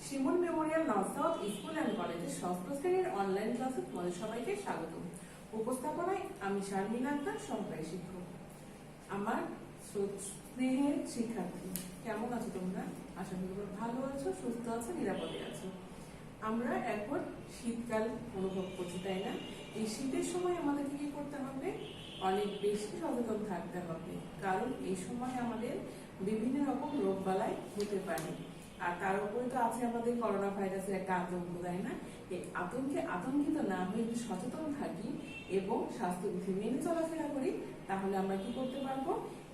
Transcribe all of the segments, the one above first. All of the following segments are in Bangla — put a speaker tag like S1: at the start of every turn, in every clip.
S1: Shimul Memorial north south school and কলেজের ষষ্ঠ শ্রেণীর অনলাইন ক্লাসে তোমাদের সবাইকে স্বাগত। উপস্থাপনায় আমি শারমিন আক্তার, সহকারী শিক্ষক। আমার স্নেহের শিক্ষার্থী, কেমন আছো তোমরা? আশা করি ভালো আছো, সুস্থ আছো, নিরাপদে আছো। আমরা এখন শীতকাল অনুভব করছি, তাই না? এই শীতের সময় আমাদেরকে কি করতে হবে? অনেক বেশি সচেতন থাকতে হবে, কারণ এই সময় আমাদের বিভিন্ন রকম রোগ বালাই হতে পারে। আর তার উপরে তো আছে আমাদের করোনা ভাইরাসের একটা আতঙ্ক, তাই না? এই আতঙ্কিত না হয়ে যদি সচেতন থাকি এবং স্বাস্থ্যবিধি মেনে চলাফেরা করি, তাহলে আমরা কি করতে পারবো?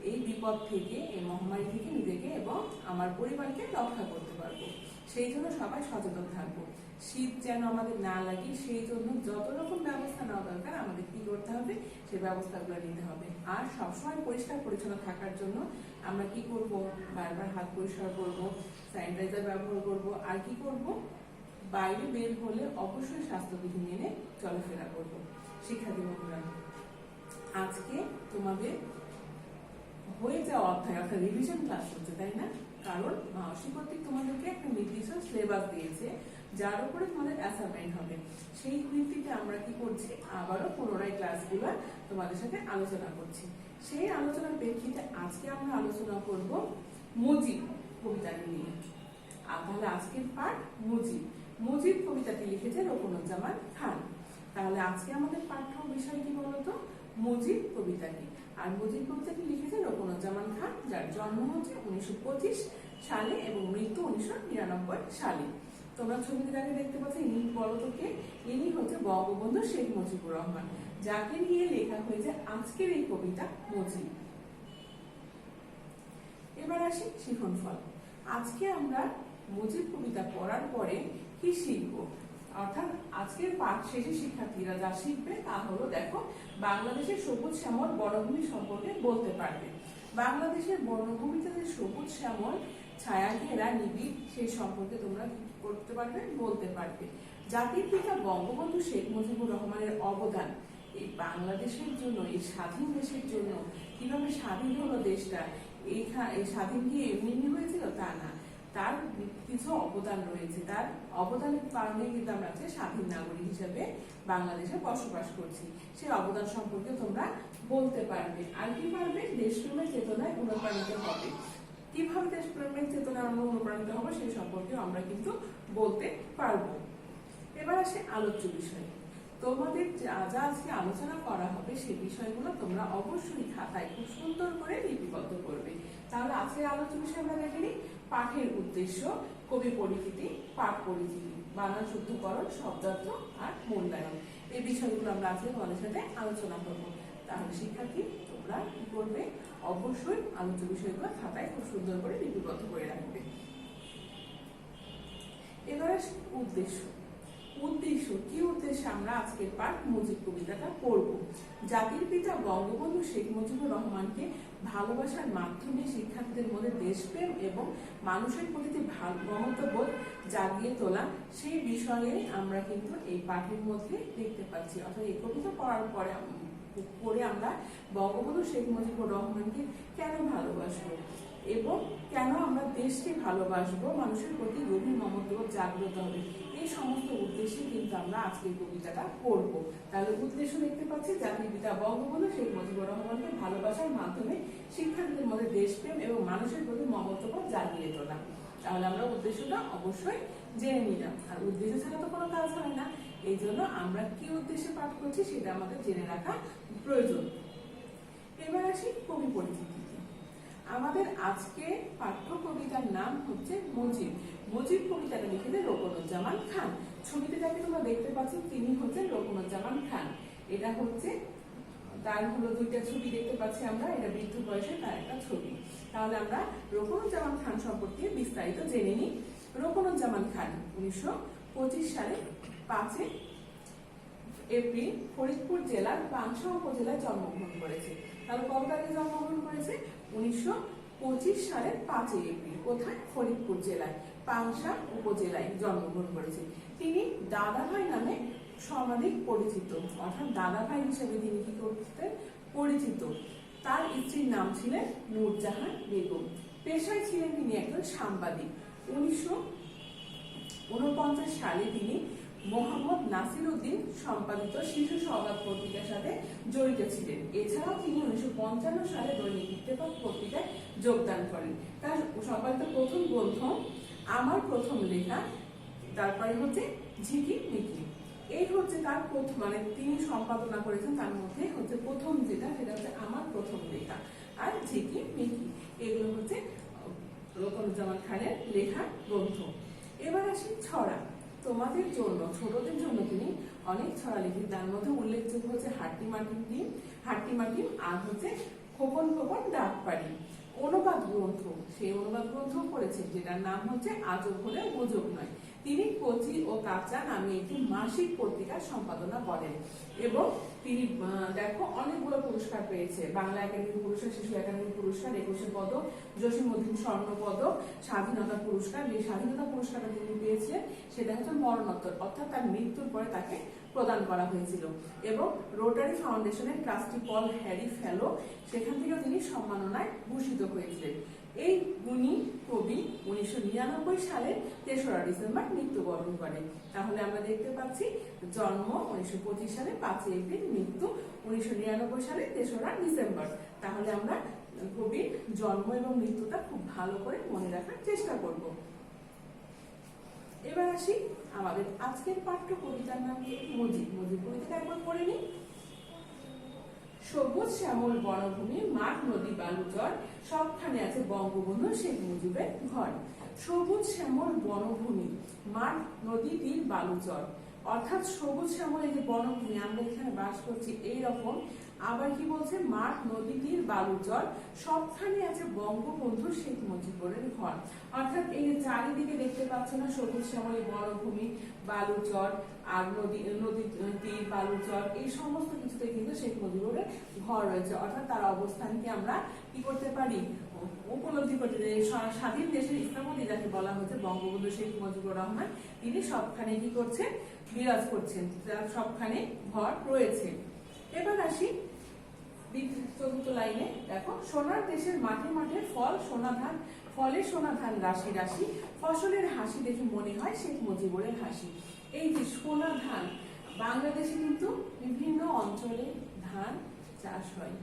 S1: এই বিপদ থেকে, এই মহামারী থেকে নিজেকে এবং আমার পরিবারকে রক্ষা করতে পারবো। সেই জন্য সবাই সচেতন থাকবো। শীত যেন আমাদের না লাগে, সেই জন্য যত রকম ব্যবস্থা নেওয়া দরকার আমাদের কি করতে হবে? সেই ব্যবস্থাগুলো নিতে হবে। আর সবসময় পরিষ্কার পরিচ্ছন্ন থাকার জন্য আমরা কি করব? বারবার হাত পরিষ্কার করব, স্যানিটাইজার ব্যবহার করব, আর কি করব? বাইরে বের হলে অবশ্যই স্বাস্থ্যবিধি মেনে চলাফেরা করব। শিক্ষার্থী বন্ধুরা, আজকে তোমাদের হয়ে যাওয়া অধ্যায় অর্থাৎ রিভিশন ক্লাস হচ্ছে, তাই না? কারণ মানসিক কর্তৃক তোমাদেরকে একটা নির্দিষ্ট সিলেবাস দিয়েছে, যার উপরে তোমাদের অ্যাসাইনমেন্ট হবে। সেই ভিত্তিতে আমরা কি করছি? আবারও পুনরায় ক্লাসগুলো তোমাদের সাথে আলোচনা করছি। সেই আলোচনার প্রেক্ষিতে আজকে আমরা আলোচনা করব মুজিব কবিতাটি নিয়ে। তাহলে আজকের পাঠ মুজিব কবিতাটি লিখেছে রোকনুজ্জামান খান। তাহলে আজকে আমাদের পাঠ্য বিষয় কি বলতো? মুজিব কবিতাটি। আর মুজিব কবিতাটি লিখেছে রোকনুজ্জামান খান, যার জন্ম হচ্ছে 1925 সালে এবং মৃত্যু 1999 সালে। তোমরা ছবিতে যাকে দেখতে পাচ্ছ, ইনি বলতো কে? ইনি হচ্ছে বঙ্গবন্ধু শেখ মুজিবুর রহমান, যাকে নিয়ে লেখা হয়েছে আজকের এই কবিতা মুজিব। এবার আসি শিখন ফল। আজকে আমরা মুজিব কবিতা পড়ার পরে কি শিখবো? অর্থাৎ আজকের পাঠ শেষে শিক্ষার্থীরা যা শিখবে তা হলো, দেখো, বাংলাদেশের সবুজ শ্যামল বনভূমি সম্পর্কে বলতে পারবে। বাংলাদেশের বনভূমিতে যে সবুজ শ্যামল ছায়া ঘেরা নিবিড়, সেই সম্পর্কে তোমরা করতে পারবে, বলতে পারবে। জাতির পিতা বঙ্গবন্ধু শেখ মুজিবুর রহমানের অবদান এই বাংলাদেশের জন্য, এই স্বাধীন দেশের জন্য, কিভাবে স্বাধীন হলো দেশটা, এই স্বাধীন কি এমনি হয়েছিল তা না, তার কিছু অবদান রয়েছে। তার অবদানের কারণে কিন্তু আমরা স্বাধীন নাগরিক হিসেবে বাংলাদেশে বসবাস করছি। সেই অবদান সম্পর্কে তোমরা বলতে পারবে। আর কি পারবে? দেশপ্রেমের চেতনায় অনুপ্রাণিত হবে। কিভাবে দেশপ্রেমের চেতনায় আমরা অনুপ্রাণিত হবো সেই সম্পর্কেও আমরা কিন্তু বলতে পারবো। এবার আসে আলোচ্য বিষয়। তোমাদের যা যা আজকে আলোচনা করা হবে সেই বিষয়গুলো তোমরা অবশ্যই খাতায় খুব সুন্দর করে লিপিবদ্ধ করবে। তাহলে আজকের আলোচ্য বিষয় আমরা দেখে নিই। পাঠের উদ্দেশ্য, কবি পরিচিতি, পাঠ পরিচিতি, বানান শুদ্ধকরণ, শব্দার্থ আর মূল্যায়ন, এই বিষয়গুলো আমরা আজকে তোমাদের সাথে আলোচনা করব। তাহলে শিক্ষার্থী, তোমরা কি করবে? অবশ্যই আলোচ্য বিষয়গুলো খাতায় খুব সুন্দর করে লিপিবদ্ধ করে রাখবে। এবারে উদ্দেশ্য কি উদ্দেশ্যে আমরা আজকের পাঠ মুজিব কবিতাটা পড়ব? জাতির পিতা বঙ্গবন্ধু শেখ মুজিবুর রহমানকে ভালোবাসার মাধ্যমে শিক্ষার্থীদের মধ্যে দেশপ্রেম এবং মানুষের প্রতি মমত্ববোধ জাগিয়ে তোলা, সেই বিষয়ে আমরা কিন্তু এই পাঠের মধ্যে দেখতে পাচ্ছি। অর্থাৎ এই কবিতা পড়ার পরে আমরা বঙ্গবন্ধু শেখ মুজিবুর রহমানকে কেন ভালোবাসবো এবং কেন আমরা দেশকে ভালোবাসবো, মানুষের প্রতি গভীর মমত্ববোধ জাগ্রত হবে, এই সমস্ত উদ্দেশ্যে কিন্তু আমরা আজকের কবিতাটা পড়ব। তাহলে উদ্দেশ্য দেখতে পাচ্ছি, জাতির পিতা বঙ্গবন্ধু শেখ মুজিবুর রহমানকে ভালোবাসার মাধ্যমে শিক্ষার্থীদের মধ্যে দেশপ্রেম এবং মানুষের প্রতি মমত্ববোধ জাগিয়ে তোলা। তাহলে আমরা উদ্দেশ্যটা অবশ্যই জেনে নিলাম। আর উদ্দেশ্য ছাড়া তো কোনো কাজ হয় না, এই জন্য আমরা কি উদ্দেশ্যে পাঠ করছি সেটা আমাদের জেনে রাখা প্রয়োজন। এবার আসি কবি পরিচিতি। আমাদের আজকে পাঠ্য কবিতার নাম হচ্ছে মুজিব কবিতাটা লিখেছে রোকনুজ্জামান খান। ছবিতে যাকে তোমরা দেখতে পাচ্ছ তিনি হচ্ছেন রোকনুজ্জামান খান। এটা হচ্ছে তার দুইটা ছবি দেখতে পাচ্ছি আমরা, এটা বৃদ্ধ বয়সে তার একটা ছবি। তাহলে আমরা রোকনুজ্জামান খান সম্পর্কে বিস্তারিত জেনে নিই। রোকনুজ্জামান খান 1925 সালে 5 এপ্রিল ফরিদপুর জেলার পাংশা উপজেলায় জন্মগ্রহণ করেছে। তাহলে কত তারিখে জন্মগ্রহণ করেছে? 1925 সালের 5 এপ্রিল। কোথায়? ফরিদপুর জেলায় পাংশা উপজেলায় জন্মগ্রহণ করেছে। তিনি দাদাভাই নামে সর্বাধিক পরিচিত, অর্থাৎ দাদাভাই হিসেবে তিনি কি করতেন? পরিচিত। তার স্ত্রীর নাম ছিলেন নূরজাহান বেগম। পেশায় ছিলেন তিনি একজন সাংবাদিক। 1949 সালে তিনি মোহাম্মদ নাসির উদ্দিন সম্পাদিত শিশু সংবাদ পত্রিকার সাথে জড়িত ছিলেন। এছাড়াও তিনি 1955 সালে দৈনিক ইত্তেফাক পত্রিকায় যোগদান করেন। তার সম্পাদিত প্রথম গ্রন্থ আমার প্রথম লেখা, তারপরে হচ্ছে ঝিকি মিকি। এই হচ্ছে তার প্রথম, মানে তিনি সম্পাদনা করেছেন, তার মধ্যে হচ্ছে প্রথম যেটা, সেটা হচ্ছে আমার প্রথম লেখা আর ঝিকি মিকি। এগুলো হচ্ছে রোকনুজ্জামান খানের লেখা গ্রন্থ। এবার আসি ছড়া। তোমাদের জন্য, ছোটদের জন্য তিনি অনেক ছড়া লিখেন। তার মধ্যে উল্লেখযোগ্য হচ্ছে হাট্টি মাটিম আর হচ্ছে খোকন খোকন ডাক পারি। অনুবাদ গ্রন্থ, সেই অনুবাদ গ্রন্থ করেছেন যেটার নাম হচ্ছে আজব হলে গুজব নয়। তিনি কচি ও কাঁচা নামে একটি মাসিক পত্রিকা সম্পাদনা করেন এবং তিনি দেখো অনেকগুলো পুরস্কার পেয়েছে। বাংলা একাডেমি পুরস্কার, শিশু একাডেমি পুরস্কার, 21 পদক, জসীমউদ্দিন স্বর্ণ পদক, স্বাধীনতা পুরস্কার। যে স্বাধীনতা পুরস্কারটা তিনি পেয়েছিলেন সেটা হচ্ছে মরণোত্তর, অর্থাৎ তার মৃত্যুর পরে তাকে প্রদান করা হয়েছিল। এবং রোটারি ফাউন্ডেশনের ট্রাস্টি পল হ্যারি ফেলো, সেখান থেকেও তিনি সম্মাননায় ভূষিত হয়েছিলেন। এই গুণী কবি 1999 সালের 3রা ডিসেম্বর মৃত্যুবরণ করেন। তাহলে আমরা দেখতে পাচ্ছি জন্ম 1925 সালে 5 এপ্রিল, মৃত্যু 1999 সালে 3রা ডিসেম্বর। তাহলে আমরা কবির জন্ম এবং মৃত্যুটা খুব ভালো করে মনে রাখার চেষ্টা করব। এবার আসি আমাদের আজকের পাঠ্য কবিতার নাম কি? মুজিব। মুজিব কবিতাটা একবার পড়ে নিই। সবুজ শ্যামল বনভূমি, মাঠ নদী বালুচর, সবখানে আছে বঙ্গবন্ধু শেখ মুজিবের ঘর। সবুজ শ্যামল বনভূমি, মাঠ নদী তীর বালুচর, অর্থাৎ সবুজ শ্যামল এই যে বনভূমি, আমরা এখানে বাস করছি এইরকম। আবার কি বলছে? মাঠ নদী তীর বালুচর, সবখানে আছে বঙ্গবন্ধু শেখ মুজিবের ঘর। অর্থাৎ এই চারিদিকে দেখতে পাচ্ছ না, সবুজ শ্যামল বনভূমি, বালুচর আর নদী তীর বালুচর, এই সমস্ত কিছুতে কিন্তু শেখ মুজিবের ঘর রয়েছে। অর্থাৎ তার অবস্থানকে আমরা কি করতে পারি? উপলব্ধি করতে পারি। স্বাধীন দেশের স্থপতি যাকে বলা হচ্ছে বঙ্গবন্ধু শেখ মুজিবুর রহমান, তিনি সবখানে কি করছেন? বিরাজ করছেন, তার সবখানে ঘর রয়েছে। এবার আসি 4th লাইনে, দেখো সোনার দেশের মাঠে মাঠে ফল সোনা ধান, ফলে সোনা ধান রাশি রাশি, ফসলের হাসি দেখে মনে হয় শেখ মুজিবুরের হাসি। এই যে সোনা ধান, বাংলাদেশে কিন্তু বিভিন্ন অঞ্চলে ধান চাষ হয়,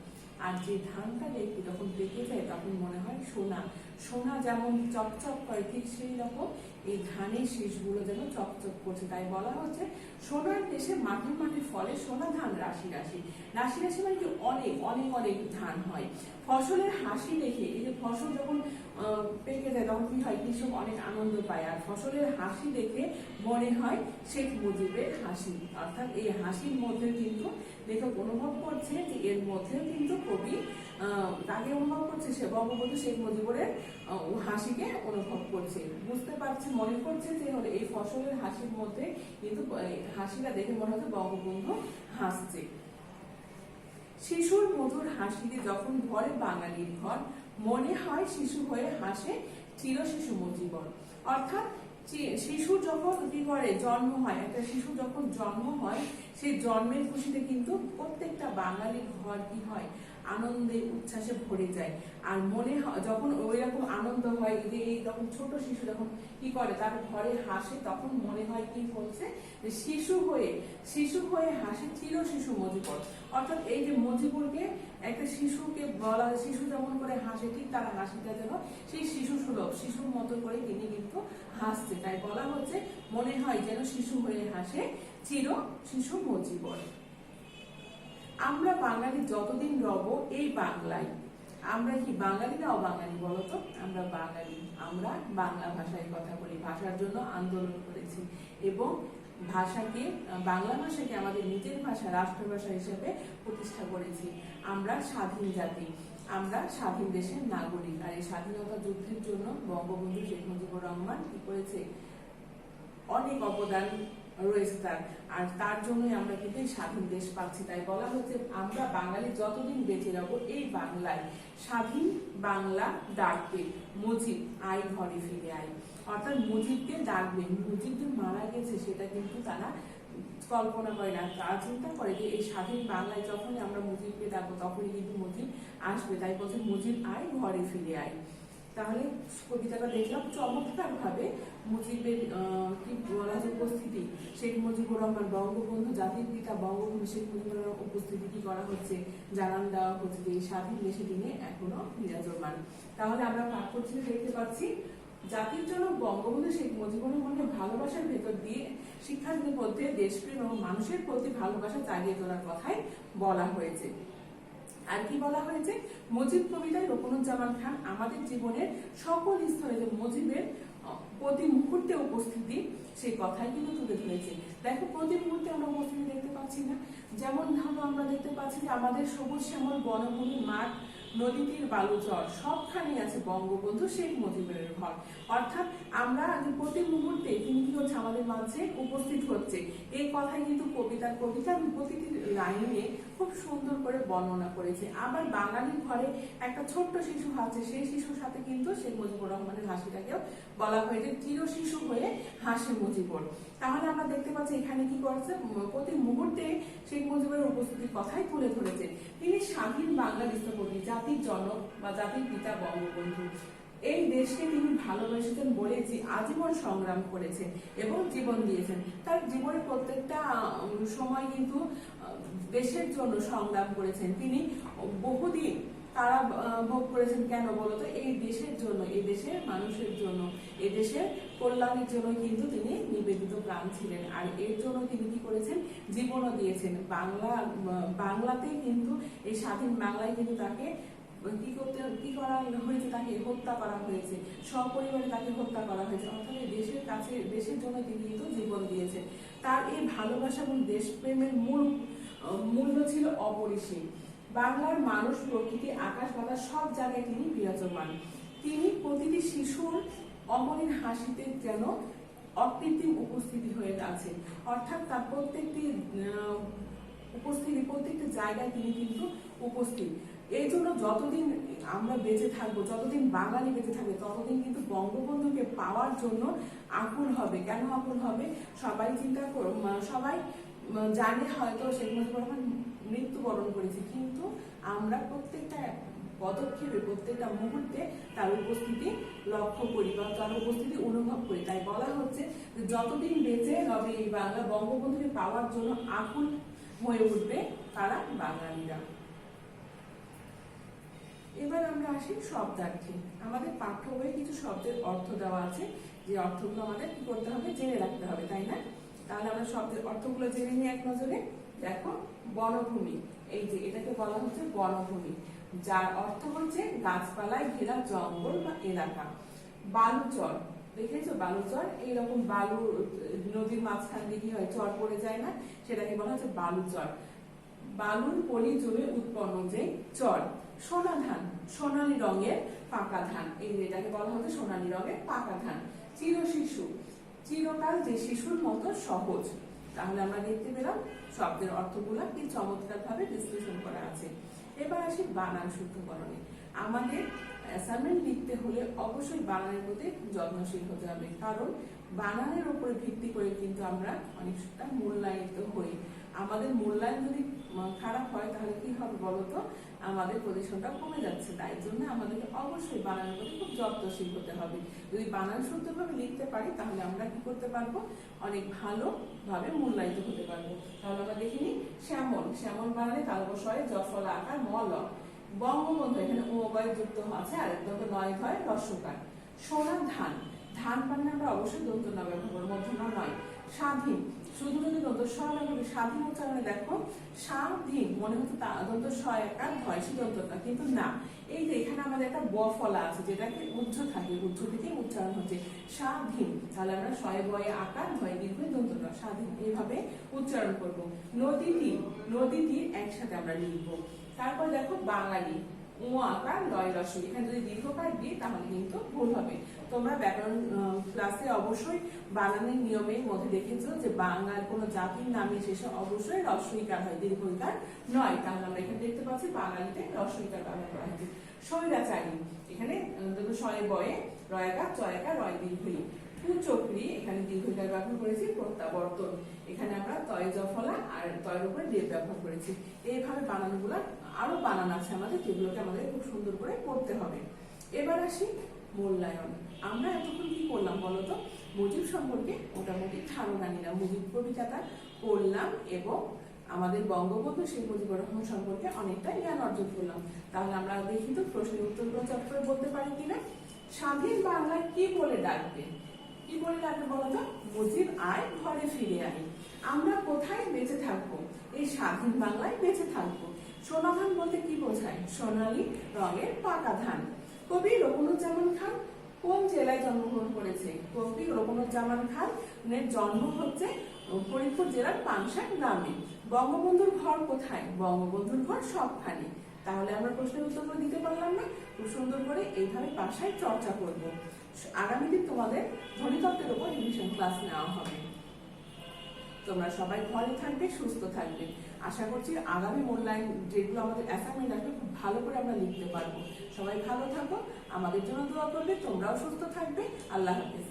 S1: আর যে ধানটা দেখতে যখন পেকে যায় তখন মনে হয় সোনা। সোনা যেমন চকচক করে, ঠিক সেই রকম এই ধানের শীষগুলো যেন চকচক করছে। তাই বলা হচ্ছে সোনার দেশে মাঠে মাঠে ফলে সোনা ধান রাশি রাশি। রাশি রাশি মানে কি? অনেক অনেক অনেক ধান হয়। ফসলের হাসি দেখে, এই যে ফসল যখন পেকে যায় তখন কি হয়? কৃষক অনেক আনন্দ পায়, আর ফসলের হাসি দেখে মনে হয় শেখ মুজিবের হাসি। অর্থাৎ এই হাসির মধ্যে কিন্তু লেখক অনুভব করছে যে এর মধ্যে কিন্তু কবি তাকে অনুভব করছে, সে বঙ্গবন্ধু শেখ মুজিবুরের হাসিকে অনুভব করছে, বুঝতে পারছে, মনে করছে যে এই ফসলের হাসির মধ্যে কিন্তু হাসিটা দেখে মনে হচ্ছে বঙ্গবন্ধু হাসছে। শিশুর মধুর হাসিতে যখন ভরে বাঙালির ঘর, মনে হয় শিশু হয়ে হাসে চির শিশু মুজিবর। অর্থাৎ শিশু যখন কি করে? জন্ম হয়, একটা শিশু যখন জন্ম হয়, সেই জন্মের খুশিতে কিন্তু প্রত্যেকটা বাঙালির ঘর কি হয়? আনন্দে উচ্ছ্বাসে ভরে যায়। আর মনে হয় যখন ওই রকম আনন্দ হয়, যে এই যখন ছোট শিশু যখন কি করে তার ঘরে হাসে, তখন মনে হয় কি হচ্ছে? যে শিশু হয়ে হাসে চির শিশু মুজিবর। অর্থাৎ এই যে মুজিবুরকে একটা শিশুকে বলা, শিশু যেমন করে হাসে, ঠিক তার হাসিটা যেন সেই শিশু সুলভ, শিশুর মতো করে তিনি কিন্তু হাসছে। তাই বলা হচ্ছে মনে হয় যেন শিশু হয়ে হাসে চির শিশু মুজিবর। আমরা বাঙালি যতদিন রব এই বাংলায়, আমরা কি বাঙালি না অবাঙালি বলতো? আমরা বাঙালি, আমরা বাংলা ভাষায় কথা বলি, ভাষার জন্য আন্দোলন করেছি এবং ভাষাকে, বাংলা ভাষাকে আমাদের নিজের ভাষা, রাষ্ট্রভাষা হিসেবে প্রতিষ্ঠা করেছি। আমরা স্বাধীন জাতি, আমরা স্বাধীন দেশের নাগরিক। আর এই স্বাধীনতা যুদ্ধের জন্য বঙ্গবন্ধু শেখ মুজিবুর রহমান কি করেছে? অনেক অবদান রয়েছে তার, আর তার জন্যই আমরা কিন্তু স্বাধীন দেশ পাচ্ছি। তাই বলা হচ্ছে আমরা বাঙালি যতদিন বেঁচে যাবো এই বাংলায়, স্বাধীন বাংলা ডাকবে মুজিব আয় ঘরে ফিরে আয়। অর্থাৎ মুজিবকে ডাকবে। মুজিব যে মারা গেছে সেটা কিন্তু তারা কল্পনা করে না, তারা চিন্তা করে যে এই স্বাধীন বাংলায় যখনই আমরা মুজিবকে ডাকবো তখনই কিন্তু মুজিব আসবে। তাই বলছে মুজিব আয় ঘরে ফিরে আয়। তাহলে কবিতাটা দেখলাম চমৎকার ভাবে মুজিবের কি বলা যায় উপস্থিতি, শেখ মুজিবুর রহমান বঙ্গবন্ধু জাতির পিতা বঙ্গবন্ধু শেখ মুজিবুর রহমান উপস্থিতি কি করা হচ্ছে, জানান দেওয়া হচ্ছে যে স্বাধীন দেশে তিনি এখনো বিরাজমান। তাহলে আমরা পাঠ করছি দেখতে পাচ্ছি, জাতির জনক বঙ্গবন্ধু শেখ মুজিবুর রহমানকে ভালোবাসার ভেতর দিয়ে শিক্ষার্থীদের মধ্যে দেশপ্রেম এবং মানুষের প্রতি ভালোবাসা জাগিয়ে তোলার কথাই বলা হয়েছে। আর কি বলা হয়েছে, মুজিব কবিতায় রোকনুজ্জামান খান আমাদের জীবনের সকল স্তরে যে মুজিবের প্রতি মুহূর্তে উপস্থিতি সেই কথাই কিন্তু তুলে ধরেছে। দেখো প্রতি মুহূর্তে আমরা উপস্থিতি দেখতে পাচ্ছি না, যেমন ধরো আমরা দেখতে পাচ্ছি যে আমাদের সবুজ শ্যামল বনভূমি, মাঠ, নদী তীর, বালুচর সবখানেই আছে বঙ্গবন্ধু শেখ মুজিবের ঘর। অর্থাৎ আমরা প্রতি মুহূর্তে তিনি কি হচ্ছে আমাদের মাঝে উপস্থিত হচ্ছে, এই কথাই কিন্তু কবিতার প্রতিটি লাইনে খুব সুন্দর করে বর্ণনা করেছে। আবার বাঙালির ঘরে একটা ছোট্ট শিশু আছে, সেই শিশুর সাথে কিন্তু শেখ মুজিবুর রহমানের হাসিটাকেও বলা হয়েছে চির শিশু হয়ে হাসে মুজিবুর। তাহলে আমরা দেখতে পাচ্ছি এখানে কি করছে, প্রতি মুহূর্তে শেখ মুজিবের উপস্থিতির কথাই তুলে ধরেছে। তিনি স্বাধীন বাংলার স্থপতি, জাতির জনক বা জাতির পিতা বঙ্গবন্ধু। এই দেশকে তিনি ভালোবেসেছেন বলে যে আজীবন সংগ্রাম করেছেন এবং জীবন দিয়েছেন। তার জীবনের প্রত্যেকটা সময় কিন্তু দেশের জন্য সংগ্রাম করেছেন। তিনি বহুদিন তারা ভোগ করেছেন, কেন বলতো, এই দেশের জন্য, এই দেশের মানুষের জন্য, এই দেশের কল্যাণের জন্য কিন্তু তিনি নিবেদিত প্রাণ ছিলেন। আর এর জন্য তিনি কি করেছেন, জীবনও দিয়েছেন। বাংলাতে কিন্তু এই স্বাধীন বাংলায় কিন্তু তাকে কি করা হয়েছে, তাকে হত্যা করা হয়েছে, সপরিবারে তাকে হত্যা করা হয়েছে। অর্থাৎ দেশের কাছে, দেশের জন্য তিনি কিন্তু জীবন দিয়েছেন। তার এই ভালোবাসা এবং দেশপ্রেমের মূল্য ছিল অপরিসীম। বাংলার মানুষ, প্রকৃতি, আকাশ বাতাস সব জায়গায় তিনি বিরাজমান। তিনি প্রতিটি শিশুর অমলিন হাসিতে যেন অকৃত্রিম উপস্থিতি হয়ে আছে। অর্থাৎ তার প্রত্যেকটি উপস্থিতি, প্রত্যেকটি জায়গায় তিনি কিন্তু উপস্থিত। এই জন্য যতদিন আমরা বেঁচে থাকবো, যতদিন বাঙালি বেঁচে থাকবে, ততদিন কিন্তু বঙ্গবন্ধুকে পাওয়ার জন্য আকুল হবে। কেন আকুল হবে, সবাই চিন্তা সবাই জানে হয়তো শেখ মুজিবুর রহমান মৃত্যুবরণ করেছে, কিন্তু আমরা প্রত্যেকটা পদক্ষেপে, প্রত্যেকটা মুহূর্তে তার উপস্থিতি লক্ষ্য করি বা তার উপস্থিতি অনুভব করি। তাই বলা হচ্ছে যে যতদিন বেঁচে হবে এই বাংলা, বঙ্গবন্ধুকে পাওয়ার জন্য আকুল হয়ে উঠবে তারা বাঙালিরা। এবার আমরা আসি শব্দার্থে। আমাদের পাঠ্য বইয়ে কিছু শব্দের অর্থ দেওয়া আছে, যে অর্থগুলো আমাদের কি করতে হবে, জেনে রাখতে হবে, তাই না? তাহলে আমরা শব্দের অর্থগুলো জেনে নিই এক নজরে। দেখো, বনভূমি, এই যে এটাকে বলা হচ্ছে বনভূমি, যার অর্থ হচ্ছে গাছপালায় ঘেরা জঙ্গল বা এলাকা। বালুচর, দেখেছো বালুচর, এইরকম বালু নদীর মাঝখান দিয়ে কি হয়, চর পড়ে যায় না, সেটাকে বলা হচ্ছে বালুচর। বালুর পলি জমে উৎপন্ন যে চর। সোনা ধান, সোনালী রঙের পাকা ধান, এই যেটাকে বলা হচ্ছে সোনালী রঙের পাকা ধান। চির শিশু, চিরকাল যে শিশুর মতো সহজ। তাহলে আমরা দেখতে পেলাম শব্দের অর্থগুলা কি চমৎকার ভাবে বিশ্লেষণ করা আছে। এবার আসি বানান শুদ্ধকরণে। আমাদের অ্যাসাইনমেন্ট লিখতে হলে অবশ্যই বানানের প্রতি যত্নশীল হতে হবে, কারণ বানানের উপরে ভিত্তি করে কিন্তু আমরা অনেকটা মূল্যায়িত হই। আমাদের মূল্যায়ন যদি খারাপ হয় তাহলে কি হবে বলতো, আমাদের পজিশনটা কমে যাচ্ছে। তাই জন্য আমাদেরকে অবশ্যই বানানের প্রতি খুব যত্নশীল হতে হবে। যদি বানান শুদ্ধভাবে লিখতে পারি তাহলে আমরা কি করতে পারবো, অনেক ভালোভাবে মূল্যায়িত হতে পারবো। তাহলে আমরা দেখিনি, শ্যামল, শ্যামল বানানে তালবস্বরে জফলা আকার ম ল। বঙ্গবন্ধু, এখানে ও বয় যুক্ত আছে, আর একদম নয় হয় রস্যকার। সোনা ধান, ধান বানানে আমরা অবশ্যই দন্ত ন ব্যবহার করবো, মধ্যমা নয়। স্বাধীন, শুধু যদি দন্ত স ব্যবহার, স্বাধীন উচ্চারণে দেখো স্বাধীন মনে হচ্ছে দন্ত স একার ধয়সী দন্তটা, কিন্তু না, এই যে এখানে আমাদের একটা ব ফলা আছে যেটাকে উজ্জ থাকে, উজ্জ থেকে উচ্চারণ হচ্ছে স্বাধীন। তাহলে আমরা শয়ে বয়ে আকার ধয় দীর্ঘ দন্তটা স্বাধীন, এইভাবে উচ্চারণ করব। নদী তীর, নদী তীর একসাথে আমরা লিখবো। তারপর দেখো বাঙালি, ও আকার লয় রস, এখানে যদি দীর্ঘকার দিই তাহলে কিন্তু ভুল হবে। তোমরা ব্যাকরণ ক্লাসে অবশ্যই বানানের নিয়মের মধ্যে দেখেছো যে বাঙাল কোনো জাতির নামে শেষে অবশ্যই রস্বইকার হয়, দীর্ঘইকার নয়। তাহলে আমরা এখানে দেখতে পাচ্ছি বাঙালিতে রস্বইকার ব্যবহার করা হয়েছে। স্বৈরাচারী, এখানে শয়ে বয়ে রয়াকার চয়াকার রয় দীর্ঘই। কুচক্রী, এখানে দীর্ঘইকার ব্যবহার করেছি। প্রত্যাবর্তন, এখানে আমরা তয় জফলা আর তয়ের উপরে দেব ব্যবহার করেছি। এইভাবে বানানগুলা, আরো বানান আছে আমাদের, যেগুলোকে আমাদের খুব সুন্দর করে পড়তে হবে। এবার আসি মূল্যায়ন। আমরা এতক্ষণ কি করলাম বলতো? মুজিব সম্পর্কে মোটামুটি ধারণা নিলাম, মুজিব কবিতাটা পড়লাম এবং আমাদের বঙ্গবন্ধু শেখ মুজিবুর রহমান সম্পর্কে অনেকটা জ্ঞান অর্জন করলাম। তাহলে আমরা দেখি তো প্রশ্নের উত্তরগুলো চট করে বলতে পারি কিনা। স্বাধীন বাংলায় কি বলে ডাকবে? কি বলে ডাকবে বলতো? মুজিব আয়, ঘরে ফিরে আয়। আমরা কোথায় বেঁচে থাকবো? এই স্বাধীন বাংলায় বেঁচে থাকবো। সোনা ধান বলতে কি বোঝায়? সোনালী রঙের পাকা ধান। কবি রকুনুজ্জামান খান কোন জেলায় জন্মগ্রহণ করেছে? কবি রকুনুজ্জামান খানের জন্ম হচ্ছে ফরিদপুর জেলার পাংশা গ্রামে। বঙ্গবন্ধুর ঘর কোথায়? বঙ্গবন্ধুর ঘর সবখানে। তাহলে আমরা প্রশ্নের উত্তরগুলো দিতে পারলাম না? খুব সুন্দর করে এইভাবে বাসায় চর্চা করব। আগামী দিন তোমাদের ধ্বনিতত্ত্বের উপর রিভিশন ক্লাস নেওয়া হবে। তোমরা সবাই ঘরে থাকবে, সুস্থ থাকবে। আশা করছি আগামী মূল্যায়ন যেগুলো আমাদের অ্যাসাইনমেন্ট আসবে খুব ভালো করে আমরা লিখতে পারবো। সবাই ভালো থাকো, আমাদের জন্য দোয়া করবে। তোমরাও সুস্থ থাকবে। আল্লাহ হাফেজ।